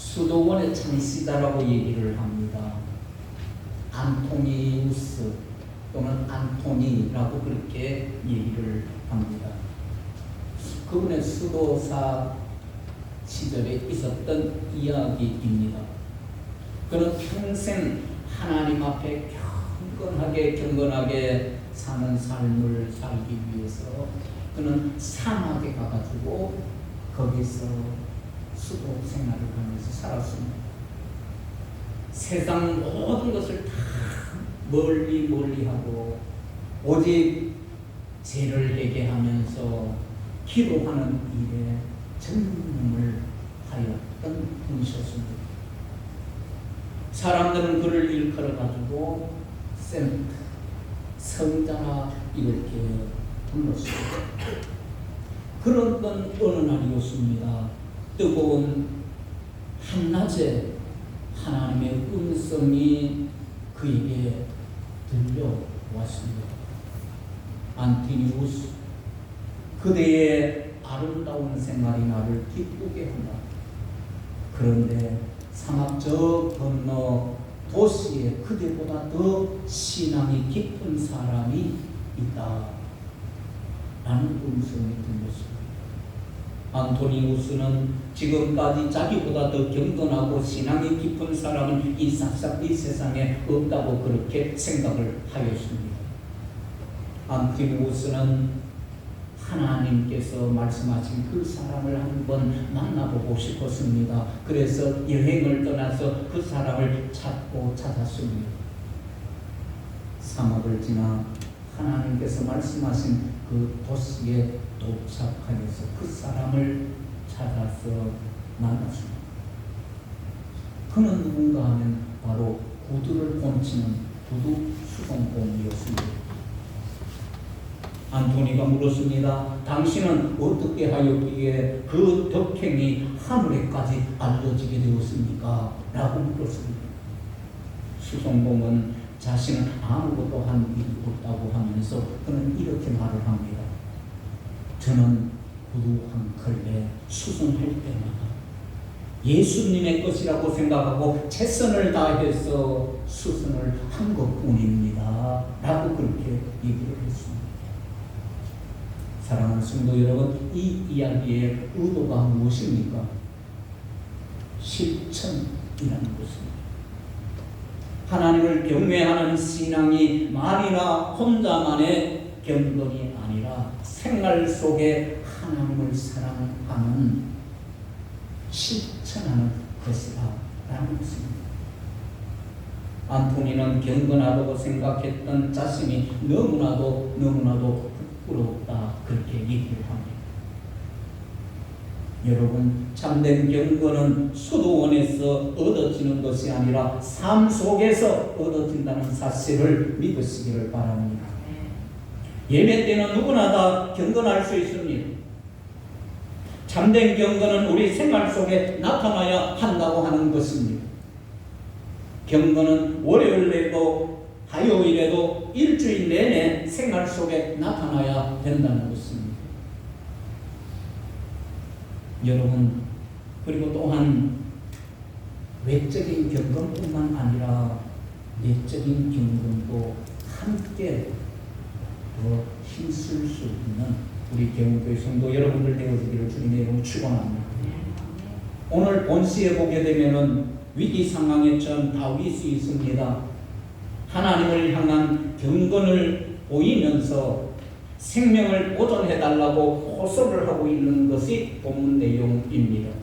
수도원의 창시자라고 얘기를 합니다. 안토니우스 또는 안토니라고 그렇게 얘기를 합니다. 그분의 수도사 시절에 있었던 이야기입니다. 그는 평생 하나님 앞에 경건하게 사는 삶을 살기 위해서 그는 사막에 가가지고 거기서 수도 생활을 하면서 살았습니다. 세상 모든 것을 다 멀리 하고 오직 죄를 회개하면서 기도하는 일에 전념을 하였던 분이셨습니다. 사람들은 그를 일컬어가지고 센트, 성자라 이렇게 불렀습니다. 그런 어느 날이었습니다. 뜨거운 한낮에 하나님의 음성이 그에게 들려왔습니다. 안티니우스, 그대의 아름다운 생활이 나를 기쁘게 한다. 그런데 사막 저 건너 도시에 그대보다 더 신앙이 깊은 사람이 있다 라는 음성이 들렸습니다. 안토니우스는 지금까지 자기보다 더 경건하고 신앙이 깊은 사람은 이 세상에 없다고 그렇게 생각을 하였습니다. 안토니우스는 하나님께서 말씀하신 그 사람을 한번 만나보고 싶었습니다. 그래서 여행을 떠나서 그 사람을 찾았습니다. 사막을 지나 하나님께서 말씀하신 그 도시에 도착하여서 그 사람을 찾아서 만났습니다. 그는 누군가 하면 바로 구두를 본치는 구두 수송공이었습니다. 안토니가 물었습니다. 당신은 어떻게 하였기에 그 덕행이 하늘에까지 알려지게 되었습니까? 라고 물었습니다. 수송공은 자신은 아무것도 한 일이 없다고 하면서 그는 이렇게 말을 합니다. 저는 구두 한 컬레 수송할 때마다 예수님의 것이라고 생각하고 최선을 다해서 수송을 한 것뿐입니다. 라고 그렇게 얘기를 했습니다. 사랑하는 성도 여러분, 이 이야기의 의도가 무엇입니까? 실천이라는 것입니다. 하나님을 경외하는 신앙이 말이나 혼자만의 경건이 아니라 생활 속에 하나님을 사랑하는 실천하는 것이라는 것입니다. 안토니는 경건하다고 생각했던 자신이 너무나도 부끄럽다 그렇게 얘기를 합니다. 여러분, 참된 경건은 수도원에서 얻어지는 것이 아니라 삶 속에서 얻어진다는 사실을 믿으시기를 바랍니다. 예배 때는 누구나 다 경건할 수 있습니다. 참된 경건은 우리 생활 속에 나타나야 한다고 하는 것입니다. 경건은 월요일에도 화요일에도 일주일 내내 생활 속에 나타나야 된다는 것입니다. 여러분, 그리고 또한 외적인 경건뿐만 아니라 내적인 경건도 함께 더 힘쓸 수 있는 우리 개운교회 성도 여러분들 되어지기를 주님의 이름으로 축원합니다. 오늘 본시에 보게 되면은 위기 상황에 처한 다윗이 있습니다. 하나님을 향한 경건을 보이면서 생명을 보존해달라고 호소를 하고 있는 것이 본문 내용입니다.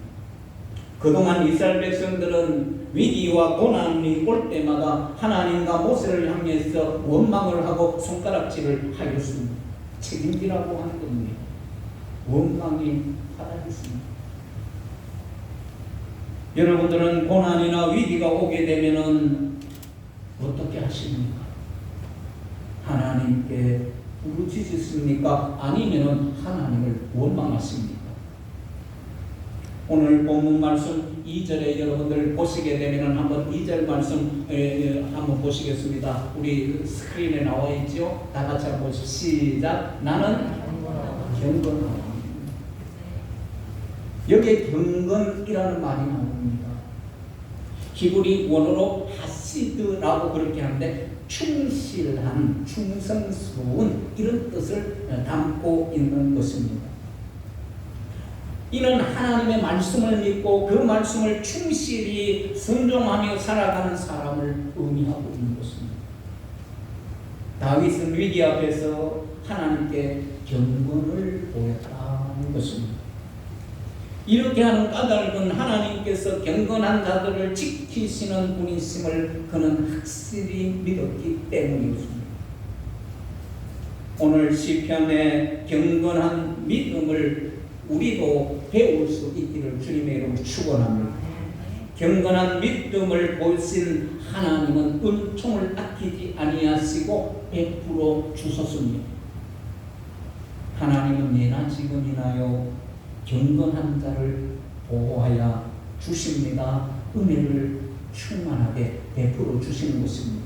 그동안 이스라엘 백성들은 위기와 고난이 올 때마다 하나님과 모세를 향해서 원망을 하고 손가락질을 하였습니다. 책임지라고 하는 겁니다. 원망이 하나였습니다. 여러분들은 고난이나 위기가 오게 되면은 어떻게 하십니까? 하나님께 부르짖으십니까? 아니면은 하나님을 원망하십니까? 오늘 본문 말씀 2절에 여러분들 보시게 되면은 한번 2절 말씀 한번 보시겠습니다. 우리 스크린에 나와 있죠? 다 같이 한번 시작. 나는 경건하다. 여기에 경건이라는 말이 나옵니다. 히브리 원어로 하시드라고 그렇게 하는데 충실한, 충성스러운 이런 뜻을 담고 있는 것입니다. 이는 하나님의 말씀을 믿고 그 말씀을 충실히 순종하며 살아가는 사람을 의미하고 있는 것입니다. 다윗은 위기 앞에서 하나님께 경건을 보였다는 것입니다. 이렇게 하는 까닭은 하나님께서 경건한 자들을 지키시는 분이심을 그는 확실히 믿었기 때문이었습니다. 오늘 시편의 경건한 믿음을 우리도 배울 수 있기를 주님의 이름으로 축원합니다. 경건한 믿음을 보신 하나님은 은총을 아끼지 아니하시고 베풀어 주셨습니다. 하나님은 예나 지금이나요 경건한 자를 보호하여 주십니다. 은혜를 충만하게 베풀어 주시는 것입니다.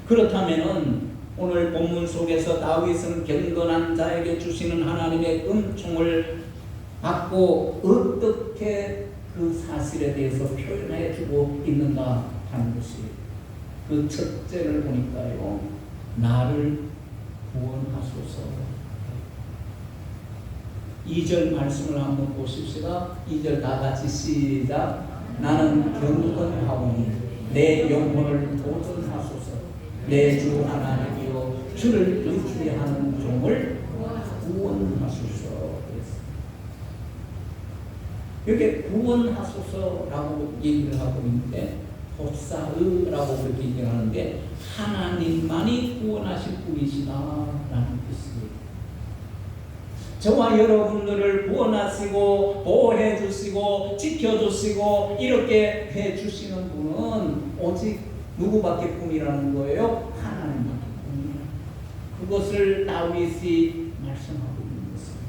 그렇다면은 오늘 본문 속에서 다윗은 경건한 자에게 주시는 하나님의 은총을 받고 어떻게 그 사실에 대해서 표현해 주고 있는가 하는 것이 그 첫째를 보니까요, 나를 구원하소서. 2절 말씀을 한번 보십시다. 2절 다 같이 시작. 나는 경건하오니 내 영혼을 보존하소서. 내 주 하나님이여 주를 의지하는 종을 구원하소서. 이렇게 구원하소서라고 얘기를 하고 있는데 호사으라고 그렇게 얘기하는데 하나님만이 구원하실 분이시다라는 뜻이에요. 저와 여러분들을 구원하시고 보호해 주시고 지켜 주시고 이렇게 해 주시는 분은 오직 누구밖에 뿐이라는 거예요? 하나님밖에 뿐이에요. 그것을 다윗이 말씀하고 있는 것입니다.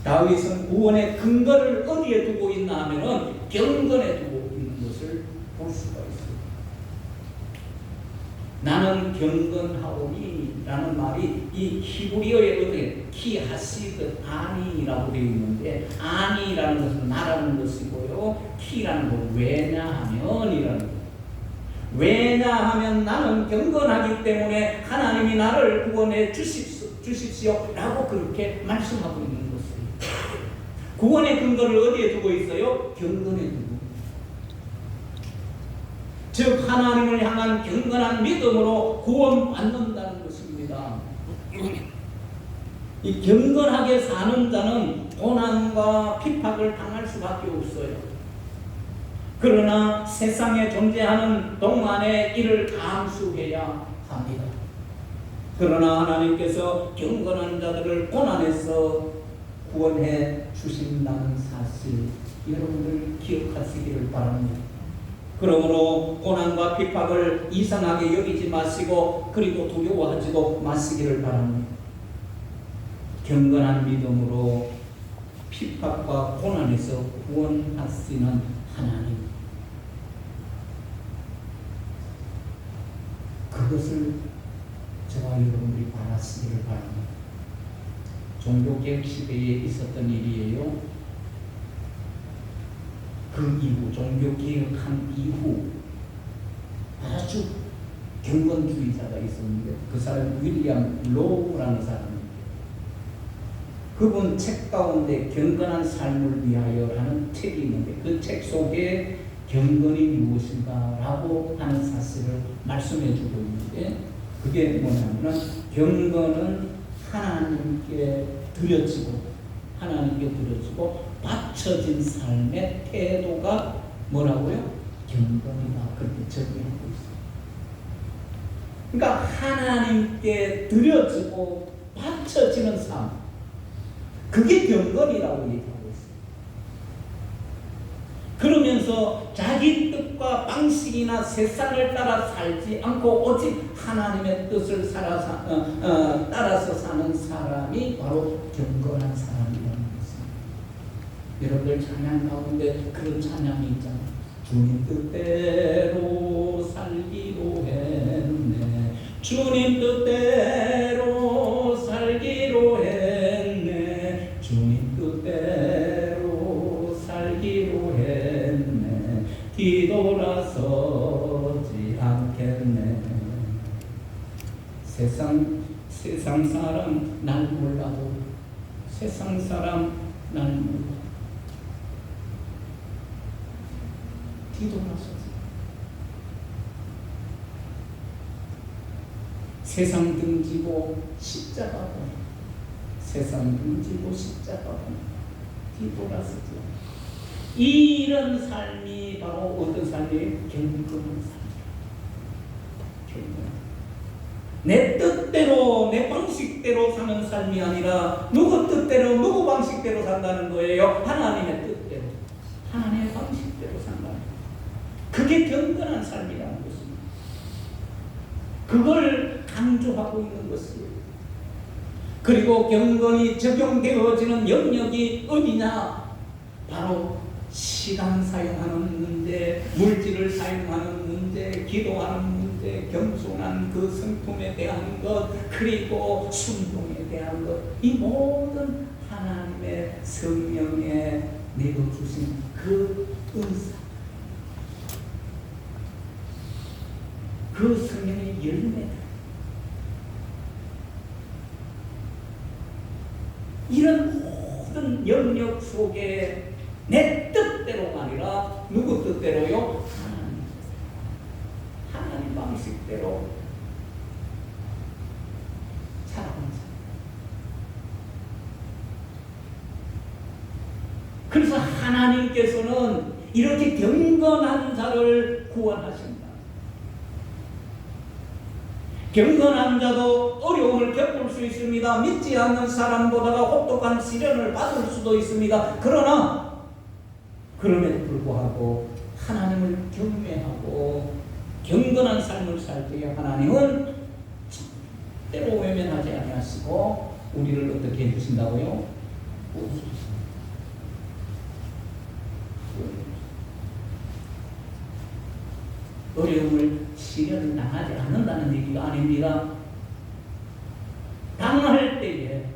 다윗은 구원의 근거를 어디에 두고 있나 하면은 경건에 두고 있는 것을 볼 수가 있습니다. 나는 경건하오니 라는 말이 이 히브리어의 어떻게 키하시드 아니라고 되어 있는데 아니라는 것은 나라는 것이고요. 키라는 건 왜냐하면이라는 것. 왜냐하면 나는 경건하기 때문에 하나님이 나를 구원해 주십시오 라고 그렇게 말씀하고 있는 것이에요. 구원의 근거를 어디에 두고 있어요? 경건에 두고. 즉 하나님을 향한 경건한 믿음으로 구원받는다는 것입니다. 이 경건하게 사는 자는 고난과 핍박을 당할 수밖에 없어요. 그러나 세상에 존재하는 동안에 이를 감수해야 합니다. 그러나 하나님께서 경건한 자들을 고난에서 구원해 주신다는 사실 여러분들 기억하시기를 바랍니다. 그러므로 고난과 핍박을 이상하게 여기지 마시고 그리고 두려워하지도 마시기를 바랍니다. 경건한 믿음으로 핍박과 고난에서 구원하시는 하나님, 그것을 저와 여러분들이 바라시기를 바랍니다. 종교개혁 시대에 있었던 일이에요. 그 이후 종교개혁한 이후 아주 경건주의자가 있었는데 그 사람은 윌리엄 로우라는 사람입니다. 그분 책 가운데 경건한 삶을 위하여라는 책이 있는데 그 책 속에 경건이 무엇인가 라고 하는 사실을 말씀해 주고 있는데 그게 뭐냐면 경건은 하나님께 드려지고 바쳐진 삶의 태도가 뭐라고요? 경건이다. 그렇게 적용하고 있어요. 그러니까 하나님께 드려지고 바쳐지는 삶, 그게 경건이라고 얘기하고 있어요. 그러면서 자기 뜻과 방식이나 세상을 따라 살지 않고 오직 하나님의 뜻을 따라서 사는 사람이 바로 경건한 사람이라는 것입니다. 여러분들 찬양 가운데 그런 찬양이 있잖아요. 주님 뜻대로 살기로 했네. 주님 뜻대로 살기로 했네. 주님 뜻대로 살기로 했네. 뒤돌아서지 않겠네. 세상 사람 날 몰라도, 세상 사람 날 몰라도 뒤돌아서지. 세상 등지고 십자가 보니, 세상 등지고 십자가 보니 뒤돌아서지. 이런 삶이 바로 어떤 삶이에요? 경건한 삶이에요. 내 뜻대로, 내 방식대로 사는 삶이 아니라 누구 뜻대로, 누구 방식대로 산다는 거예요. 하나님의 뜻대로, 하나님의 방식대로 산다는 거예요. 그게 경건한 삶이라는 것입니다. 그걸 강조하고 있는 것이에요. 그리고 경건이 적용되어지는 영역이 어디냐? 바로 시간 사용하는 문제, 물질을 사용하는 문제, 기도하는 문제, 겸손한 그 성품에 대한 것, 그리고 순종에 대한 것, 이 모든 하나님의 성령에 내려주신 그 은사, 그 성령의 열매들, 이런 모든 영역 속에 내 뜻대로가 아니라 누구 뜻대로요? 하나님 방식대로 살아가는 삶. 그래서 하나님께서는 이렇게 경건한 자를 구원하신다. 경건한 자도 어려움을 겪을 수 있습니다. 믿지 않는 사람보다가 혹독한 시련을 받을 수도 있습니다. 그럼에도 불구하고 하나님을 경외하고 경건한 삶을 살 때에 하나님은 절대로 외면하지 아니하시고 우리를 어떻게 해주신다고요? 어려움을 시련을 당하지 않는다는 얘기가 아닙니다. 당할 때에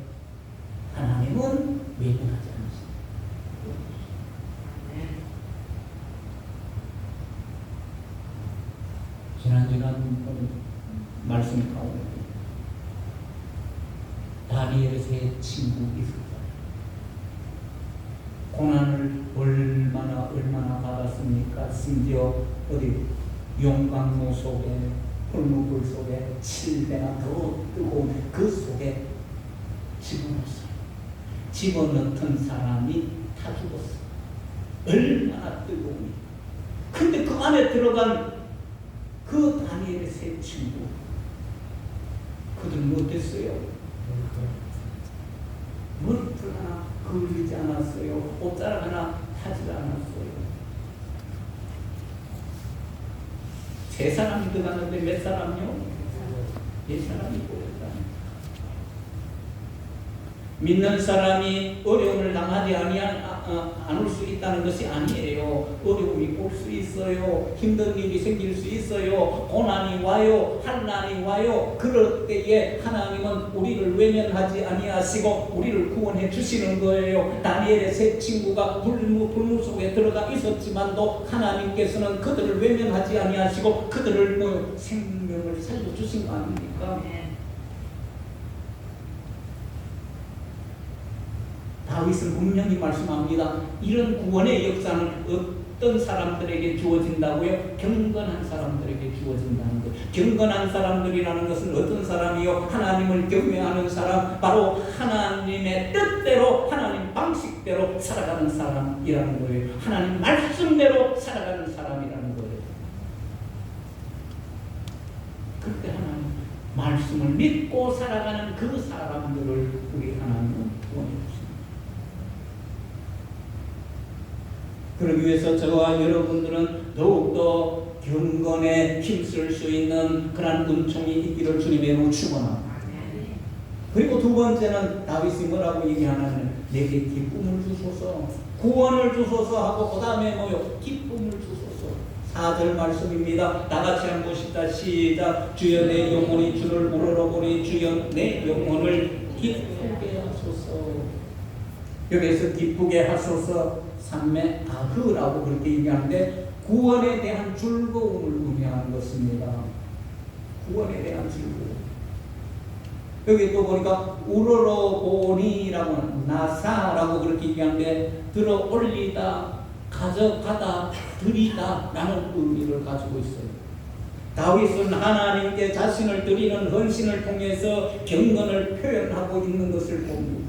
하나님은 외면하지 않으십니다. 지난 말씀 가운데 다니엘의 세 친구 있었어요. 고난을 얼마나 받았습니까? 심지어 어디 용광로 속에, hul무불 속에 7배나 더 뜨거운 그 속에 집어넣었어요. 집어넣던 사람이 다 죽었어요. 얼마나 뜨거우니. 근데 그 안에 들어간 그 다니엘의 세 친구, 그들은 어땠어요? 머리털 하나 그을리지 않았어요. 옷자락 하나 타지 않았어요. 세 사람이 들어갔는데 몇 사람요? 네 사람이 보였다. 믿는 사람이 어려움을 당하지 않을 수 있다는 것이 아니에요. 어려움이 올 수 있어요. 힘든 일이 생길 수 있어요. 고난이 와요. 환난이 와요. 그럴 때에 하나님은 우리를 외면하지 아니하시고 우리를 구원해 주시는 거예요. 다니엘의 세 친구가 불무 속에 들어가 있었지만도 하나님께서는 그들을 외면하지 아니하시고 그들을 생명을 살려주신 거 아닙니까? 다윗은 분명히 말씀합니다. 이런 구원의 역사는 어떤 사람들에게 주어진다고요? 경건한 사람들에게 주어진다는 것. 경건한 사람들이라는 것은 어떤 사람이요? 하나님을 경외하는 사람, 바로 하나님의 뜻대로, 하나님 방식대로 살아가는 사람이라는 거예요. 하나님 말씀대로 살아가는 사람이라는 거예요. 그때 하나님 말씀을 믿고 살아가는 그 사람들을 우리 하나님은 구원해 주십니다. 그러기 위해서 저와 여러분들은 더욱더 경건에 힘쓸 수 있는 그런 은총이 있기를 주님의 축원합니다. 그리고 두 번째는 다윗이 뭐라고 얘기하냐면 내게 기쁨을 주소서, 구원을 주소서 하고 그 다음에 뭐요? 기쁨을 주소서. 4절 말씀입니다. 다같이 한번 봅시다. 시작. 주여 내 영혼이 주를 우러러보니 주여 내 영혼을 기쁘게 하소서. 여기서 기쁘게 하소서 삼매 아흐라고 그렇게 얘기하는데 구원에 대한 즐거움을 의미하는 것입니다. 구원에 대한 즐거움. 여기 또 보니까 우러러 보니라고 나사라고 그렇게 얘기하는데 들어 올리다, 가져가다, 드리다 라는 의미를 가지고 있어요. 다윗은 하나님께 자신을 드리는 헌신을 통해서 경건을 표현하고 있는 것을 봅니다.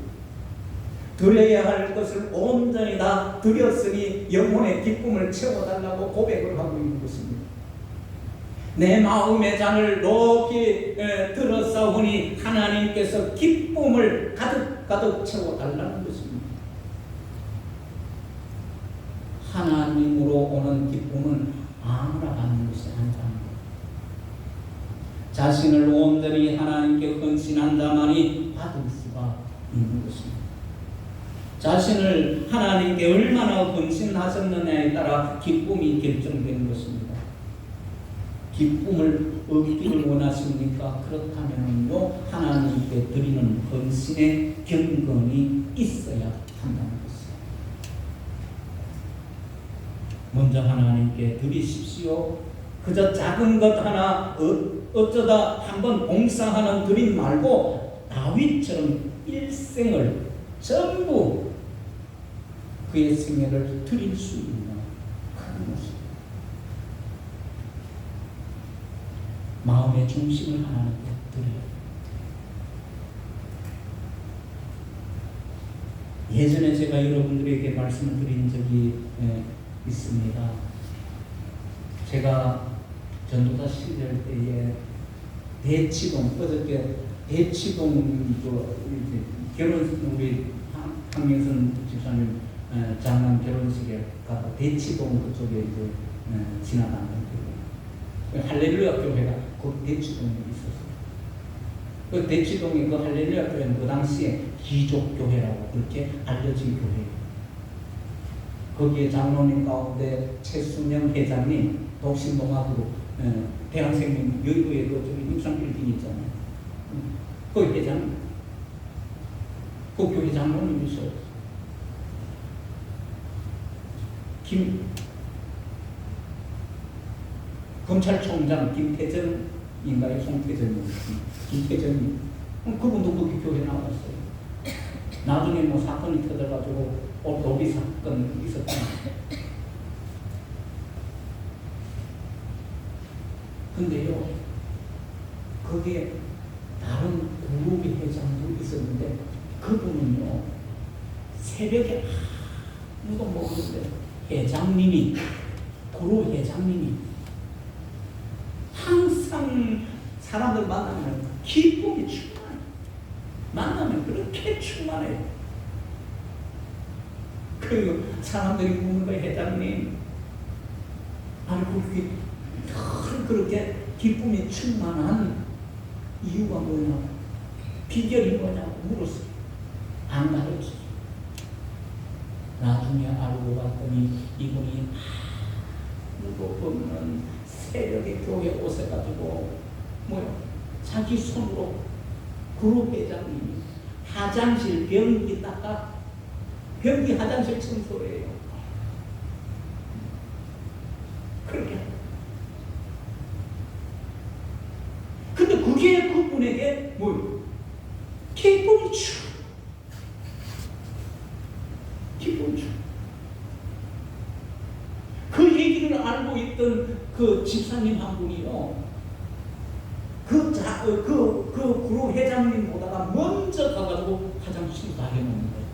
드려야 할 것을 온전히 다 드렸으니 영혼의 기쁨을 채워달라고 고백을 하고 있는 것입니다. 내 마음의 잔을 높이 들었사오니 하나님께서 기쁨을 가득 채워달라는 것입니다. 하나님으로 오는 기쁨은 아무나 받는 것이 아니라 자신을 온전히 하나님께 헌신한 자만이 받을 수가 있는 것입니다. 자신을 하나님께 얼마나 헌신하셨느냐에 따라 기쁨이 결정되는 것입니다. 기쁨을 얻기를 원하십니까? 그렇다면요, 하나님께 드리는 헌신의 경건이 있어야 한다는 것이에요. 먼저 하나님께 드리십시오. 그저 작은 것 하나 어쩌다 한번 봉사하는 드림 말고 다윗처럼 일생을 전부 그의 생애를 드릴 수 있는 그런 모습. 마음의 중심을 하나님께 드려요. 예전에 제가 여러분들에게 말씀을 드린 적이 있습니다. 제가 전도사 시절 때에 대치동, 어저께 대치동 결혼, 우리 황명선 집사님 장남 결혼식에 가서 대치동 그쪽에 이제 지나갔는데 할렐루야 교회가 그 대치동에 있었어요. 그 대치동의 그 할렐루야 교회는 그 당시에 기족교회라고 그렇게 알려진 교회예요. 거기에 장로님 가운데 최순영 회장님, 독신동학으로 대학생님 여의도에 그 육상빌딩 있잖아요. 그 회장, 그 교회 장로님이셨어요. 검찰총장 김태전인가요? 송태전이. 김태전이. 그분도 그 교회 나왔어요. 나중에 뭐 사건이 터져가지고 로비 사건 있었잖아요. 근데요, 거기에 다른 그룹의 회장도 있었는데 그분은요, 새벽에 아무도 모르는데 회장님이, 그룹 회장님이 항상 사람들 만나면 기쁨이 충만해요. 만나면 그렇게 충만해요. 그리고 사람들이 묻는 거예요. 회장님, 아니 그렇게 늘 그렇게 기쁨이 충만한 이유가 뭐냐고, 비결이 뭐냐고 물었어요. 안 가르쳐줘. 나중에 알고 봤더니 이분이 아무도 없는 새벽에 교회 오셔가지고 자기 손으로 그룹 회장님이 화장실 변기 닦아, 변기 화장실 청소해요. 그렇게. 근데 그게 그분에게 뭐예요? 기쁨이 주. 기쁨이 주. 그 얘기를 알고 있던 그 집사님 한 분이요, 그 그룹 회장님보다가 먼저 가가지고 화장실 다 해놓는 거예요.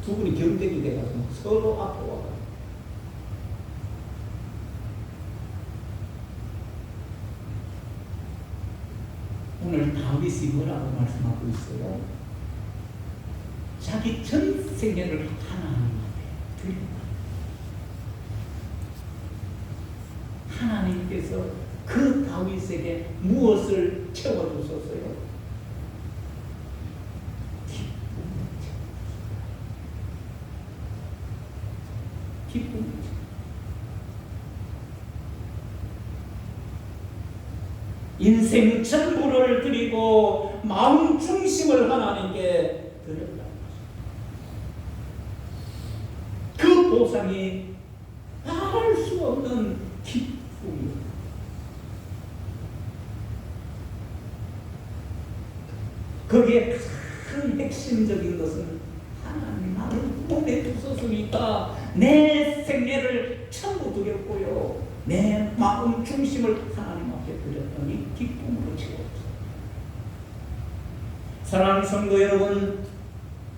두 분이 경쟁이 돼가지고 서로 앞에 와가지고. 오늘 다윗이 뭐라고 말씀하고 있어요? 자기 전 생애를 하나님한테 드린다. 하나님께서 그 다윗에게 무엇을 채워주셨어요? 기쁨. 인생 전부를 드리고 마음 중심을 하나님께 드렸다. 그 보상이 말할 수 없는 기쁨이요. 거기에 큰 핵심적인 것은 하나님 나를 보내주셨으니까 내 생애를 전부 드렸고요. 내 마음 중심을 하나님 앞에 드렸더니 기쁨으로 채웠어요. 사랑하는 성도 여러분,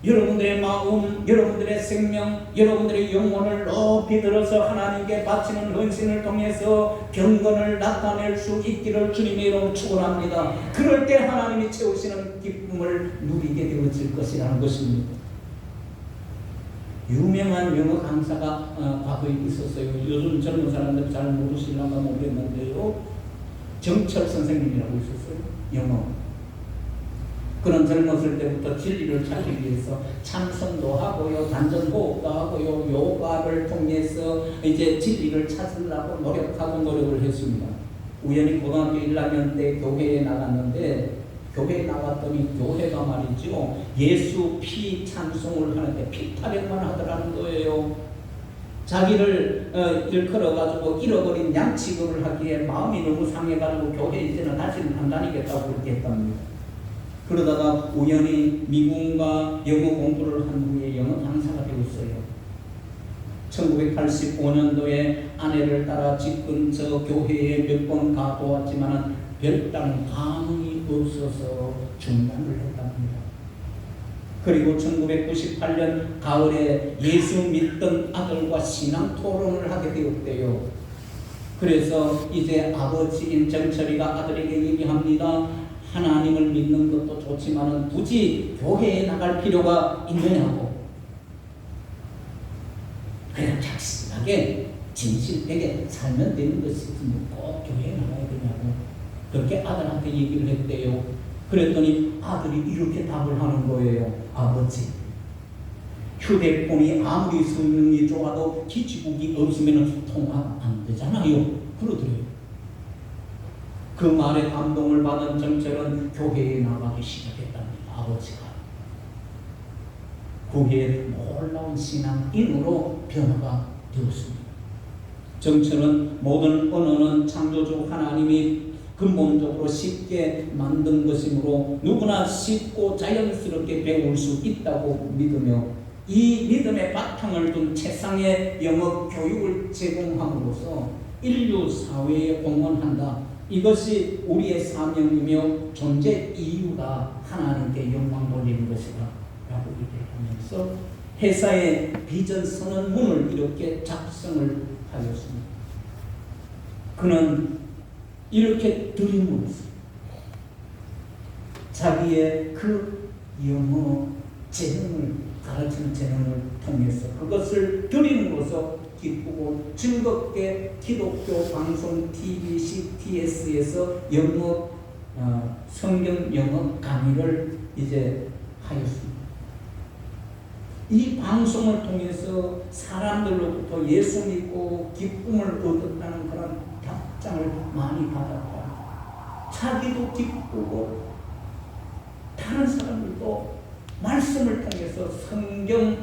여러분들의 마음, 여러분들의 생명, 여러분들의 영혼을 높이 들어서 하나님께 바치는 헌신을 통해서 경건을 나타낼 수 있기를 주님의 이름으로 축원합니다. 그럴 때 하나님이 채우시는 기쁨을 누리게 되어질 것이라는 것입니다. 유명한 영어 강사가 과거에 있었어요. 요즘 젊은 사람들 잘 모르실란가 모르겠는데요. 정철 선생님이라고 있었어요. 영어. 그런 젊었을 때부터 진리를 찾기 위해서 참선도 하고요, 단전호흡도 하고요, 요가를 통해서 이제 진리를 찾으려고 노력을 했습니다. 우연히 고등학교 1학년 때 교회에 나갔는데, 교회에 나갔더니 교회가 말이죠, 예수 피 찬송을 하는데 피타령만 하더라는 거예요. 자기를 일컬어가지고 잃어버린 양치급을 하기에 마음이 너무 상해가지고 교회 이제는 다시는 안 다니겠다고 그렇게 했답니다. 그러다가 우연히 미국과 영어 공부를 한 후에 영어 강사가 되었어요. 1985년도에 아내를 따라 집 근처 교회에 몇 번 가보았지만 별다른 반응이 없어서 중단을 했답니다. 그리고 1998년 가을에 예수 믿던 아들과 신앙 토론을 하게 되었대요. 그래서 이제 아버지인 정철이가 아들에게 얘기합니다. 하나님을 믿는 것도 좋지만 굳이 교회에 나갈 필요가 있느냐고. 그냥 착실하게 진실되게 살면 되는 것이지 꼭 교회에 나가야 되냐고. 그렇게 아들한테 얘기를 했대요. 그랬더니 아들이 이렇게 답을 하는 거예요. 아버지, 휴대폰이 아무리 성능이 좋아도 기지국이 없으면 통화가 안 되잖아요. 그러더래요. 그 말에 감동을 받은 정철은 교회에 나가기 시작했답니다. 아버지가. 그게 놀라운 신앙인으로 변화가 되었습니다. 정철은 모든 언어는 창조주 하나님이 근본적으로 쉽게 만든 것이므로 누구나 쉽고 자연스럽게 배울 수 있다고 믿으며 이 믿음의 바탕을 둔 최상의 영어 교육을 제공함으로써 인류 사회에 공헌한다. 이것이 우리의 사명이며 존재 이유가 하나님께 영광 돌리는 것이다 라고 얘기하면서 회사의 비전 선언문을 이렇게 작성을 하였습니다. 그는 이렇게 드림으로써 자기의 그 영어 재능을 가르치는 재능을 통해서 그것을 드림으로써 기쁘고 즐겁게 기독교 방송 TBC, TS에서 영어 성경 영어 강의를 이제 하였습니다. 이 방송을 통해서 사람들로부터 예수 믿고 기쁨을 얻었다는 그런 답장을 많이 받았다. 자기도 기쁘고 다른 사람들도 말씀을 통해서 성경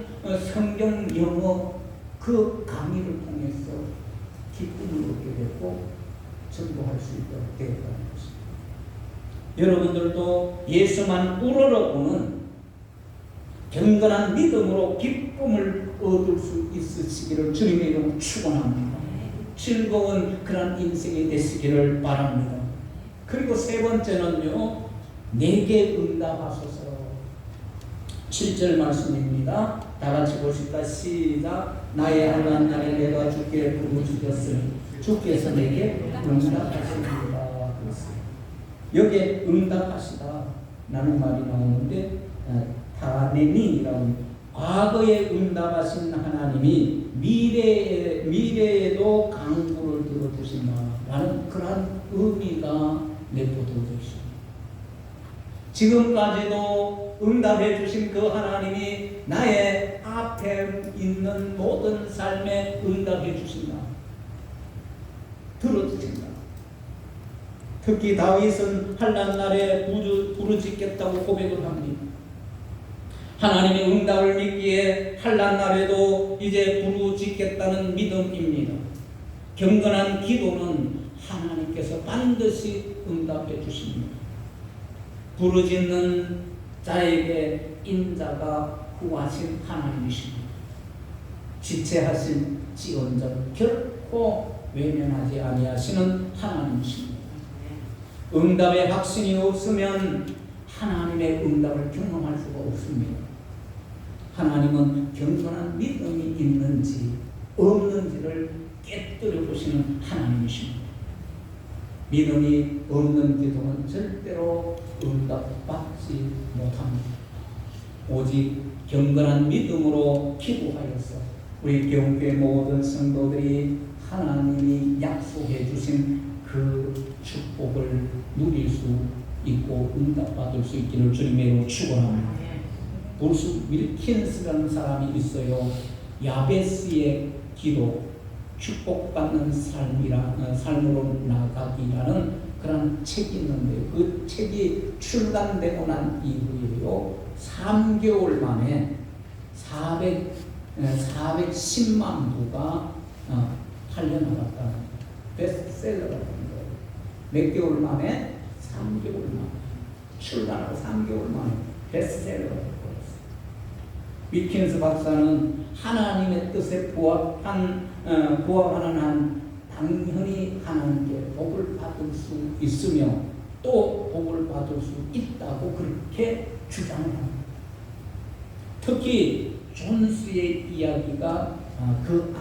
영어 그 강의를 통해서 기쁨을 얻게 되고 전도할 수 있도록 되었다는 것입니다. 여러분들도 예수만 우러러보는 경건한 믿음으로 기쁨을 얻을 수 있으시기를 주님의 이름으로 축원합니다. 즐거운 그런 인생이 되시기를 바랍니다. 그리고 세 번째는요, 내게 응답하소서. 7절 말씀입니다. 다 같이 보실까? 시작. 나의 한란 날에 내가 주께 부르짖었으니 주께서 내게 응답하십니다. 여기에 응답하시다 라는 말이 나오는데 다네니라는 과거에 응답하신 하나님이 미래에도 강구를 들어주신다 라는 그러한 의미가 내포되어 있습니다. 지금까지도 응답해 주신 그 하나님이 나의 앞에 있는 모든 삶에 응답해 주신다. 들어주신다. 특히 다윗은 환난 날에 부르짖겠다고 고백을 합니다. 하나님의 응답을 믿기에 한란 날에도 이제 부르짖겠다는 믿음입니다. 경건한 기도는 하나님께서 반드시 응답해 주십니다. 부르짖는 자에게 인자가 구하신 하나님이십니다. 지체하신 지언전 결코 외면하지 아니하시는 하나님이십니다. 응답의 확신이 없으면 하나님의 응답을 경험할 수가 없습니다. 하나님은 경건한 믿음이 있는지 없는지를 깨뜨려 보시는 하나님이십니다. 믿음이 없는 기도는 절대로 응답받지 못합니다. 오직 경건한 믿음으로 기도하여서 우리 교회 모든 성도들이 하나님이 약속해 주신 그 축복을 누릴 수 있고 응답받을 수 있기를 주님의 이름으로 축원합니다. 브루스 윌킨스라는 사람이 있어요. 야베스의 기도, 축복받는 삶으로 나가기라는 그런 책이 있는데 그 책이 출간되고 난 이후에요 3개월 만에 410만 부가 팔려나갔다. 베스트셀러가 된 거예요. 몇 개월 만에? 3개월 만에. 출간하고 3개월 만에 베스트셀러가 된 거였어요. 위킨스 박사는 하나님의 뜻에 부합하는 한 당연히 하나님께 복을 받을 수 있으며 또 복을 받을 수 있다고 그렇게 주장합니다. 특히 존스의 이야기가 그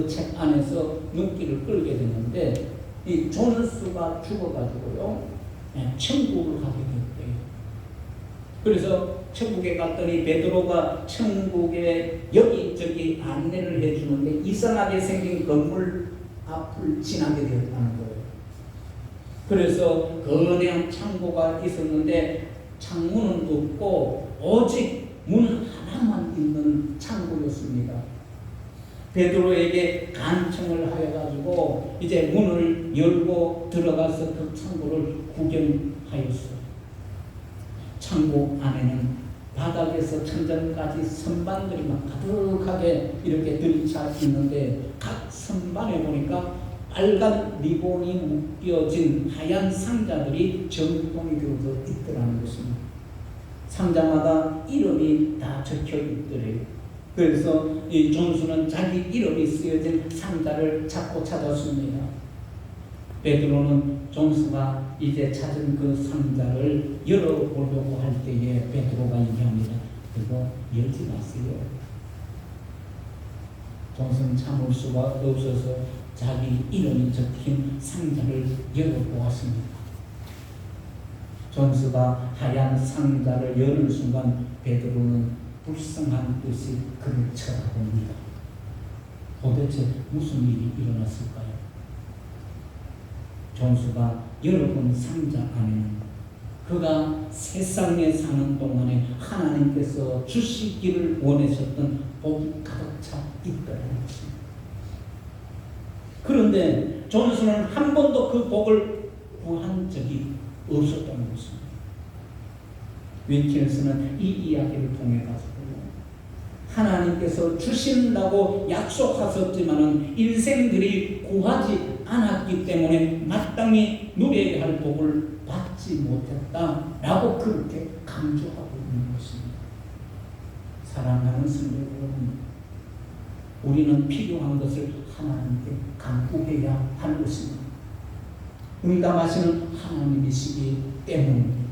책 안에서 눈길을 끌게 되는데 이 존스가 죽어가지고요 천국을 가게 됐대요. 그래서 천국에 갔더니 베드로가 천국에 여기저기 안내를 해주는데 이상하게 생긴 건물 앞을 지나게 되었다는 거예요. 그래서 거대한 창고가 있었는데 창문은 없고 오직 문 하나만 있는 창고였습니다. 베드로에게 간청을 하여가지고 이제 문을 열고 들어가서 그 창고를 구경하였어요. 창고 안에는 바닥에서 천장까지 선반들이 막 가득하게 이렇게 들이차 있는데 각 선반에 보니까 빨간 리본이 묶여진 하얀 상자들이 정통이 되어서 있더라는 것입니다. 상자마다 이름이 다 적혀 있더래요. 그래서 이 존스는 자기 이름이 쓰여진 상자를 찾고 찾았습니다. 베드로는 존스가 이제 찾은 그 상자를 열어보려고 할 때에 베드로가 얘기합니다. 그거 열지 마세요. 존스는 참을 수가 없어서 자기 이름이 적힌 상자를 열어보았습니다. 존스가 하얀 상자를 여는 순간 베드로는 불쌍한 듯이 그를 쳐다봅니다. 도대체 무슨 일이 일어났을까요? 존스가 열어본 상자 안에는 그가 세상에 사는 동안에 하나님께서 주시기를 원하셨던 복이 가득 차 있더라는 것입니다. 그런데 존스는 한 번도 그 복을 구한 적이 없었다는 것입니다. 윈킨스는 이 이야기를 통해 가지고 하나님께서 주신다고 약속하셨지만은 인생들이 구하지 않았기 때문에 마땅히 누려야 할 복을 받지 못했다라고 그렇게 강조하고 있는 것입니다. 사랑하는 성도 여러분, 우리는 필요한 것을 하나님께 간구해야 하는 것입니다. 응답하시는 하나님이시기 때문입니다.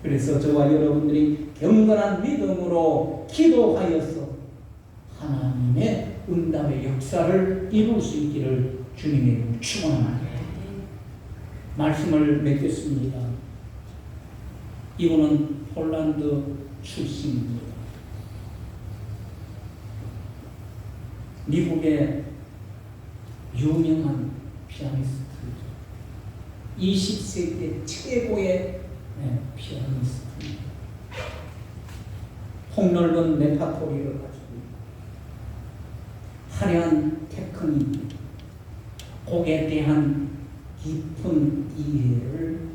그래서 저와 여러분들이 경건한 믿음으로 기도하여서 하나님의 응답의 역사를 이룰 수 있기를 주님의 이름으로 축원합니다. 말씀을 맺겠습니다. 이분은 폴란드 출신입니다. 미국의 유명한 피아니스트죠. 20세기 최고의 피아니스트입니다. 폭넓은 레파토리를 가지고 화려한 테크닉, 곡에 대한 깊은 이해를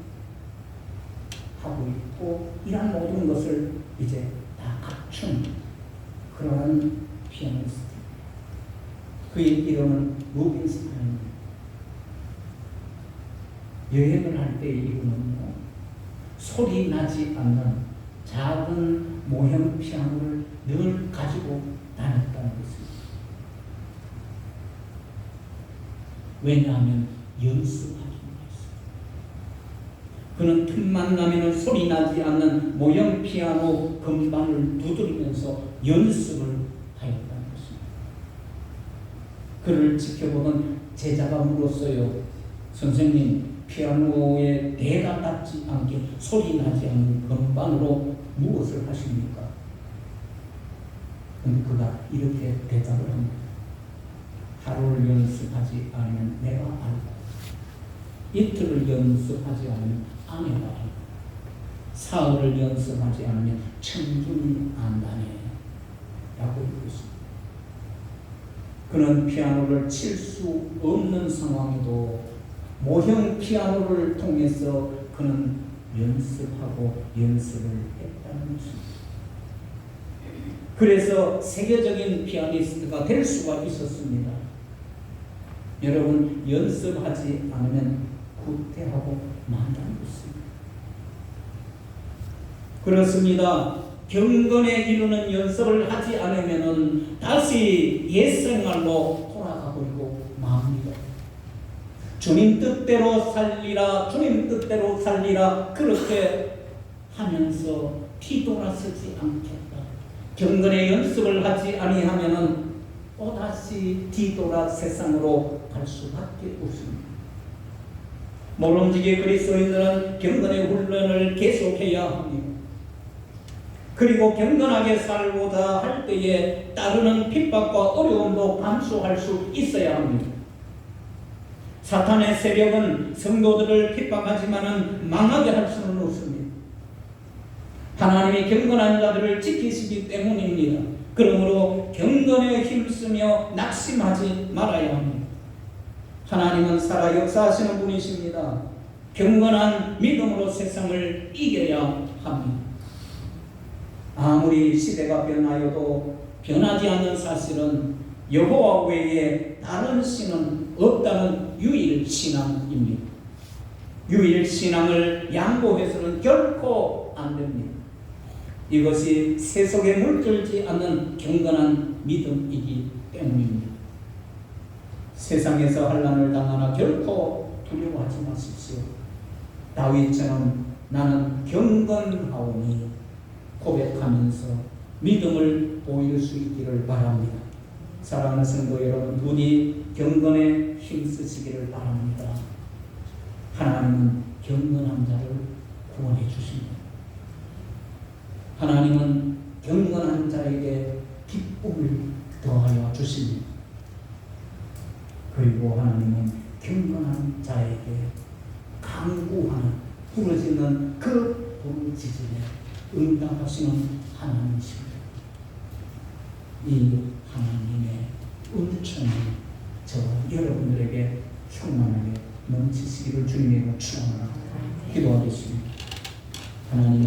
하고 있고 이런 모든 것을 이제 다 갖고 맞춘 그러한 피아니스트. 그의 이름은 루빈스타인입니다. 여행을 할 때 이분은요, 소리 나지 않는 작은 모형 피아노를 늘 가지고 다녔다는 것입니다. 왜냐하면 연습하기 위해서. 그는 틈만 나면 소리 나지 않는 모형 피아노 건반을 두드리면서 연습을 하였다는 것입니다. 그를 지켜보던 제자가 물었어요. 선생님, 피아노의 대가 닿지 않게 소리 나지 않는 건반으로 무엇을 하십니까? 근데 그가 이렇게 대답을 합니다. 하루를 연습하지 않으면 내가 알고, 이틀을 연습하지 않으면 아내가 알고, 사흘을 연습하지 않으면 청중이 안다네 라고 읽고 있습니다. 그는 피아노를 칠 수 없는 상황에도 모형 피아노를 통해서 그는 연습하고 연습을 했다는 것입니다. 그래서 세계적인 피아니스트가 될 수가 있었습니다. 여러분, 연습하지 않으면 후퇴하고 만다는 것입니다. 그렇습니다. 경건에 이르는 연습을 하지 않으면 다시 옛생활로 돌아가 버리고 맙니다. 주님 뜻대로 살리라, 주님 뜻대로 살리라, 그렇게 하면서 뒤돌아서지 않겠다. 경건의 연습을 하지 아니하면은 또다시 뒤돌아 세상으로 갈 수밖에 없습니다. 모름지기 그리스도인들은 경건의 훈련을 계속해야 합니다. 그리고 경건하게 살고자 할 때에 따르는 핍박과 어려움도 감수할 수 있어야 합니다. 사탄의 세력은 성도들을 핍박하지만은 망하게 할 수는 없습니다. 하나님이 경건한 자들을 지키시기 때문입니다. 그러므로 경건에 힘쓰며 낙심하지 말아야 합니다. 하나님은 살아 역사하시는 분이십니다. 경건한 믿음으로 세상을 이겨야 합니다. 아무리 시대가 변하여도 변하지 않는 사실은 여호와 외에 다른 신은 없다는 유일 신앙입니다. 유일 신앙을 양보해서는 결코 안 됩니다. 이것이 세속에 물들지 않는 경건한 믿음이기 때문입니다. 세상에서 환난을 당하나 결코 두려워하지 마십시오. 다윗처럼 나는 경건하오니 고백하면서 믿음을 보일 수 있기를 바랍니다. 사랑하는 성도 여러분, 부디 경건에 힘쓰시기를 바랍니다. 하나님은 경건한 자를 구원해 주십니다. 하나님은 경건한 자에게 기쁨을 더하여 주십니다. 그리고 하나님은 경건한 자에게 간구하는, 부르짖는 그 부르짖음에 응답하시는 하나님이십니다. 이 하나님의 은총이 저 여러분들에게 충만하게 넘치시기를 주님의 축원하라. 기도하겠습니다. 하나님.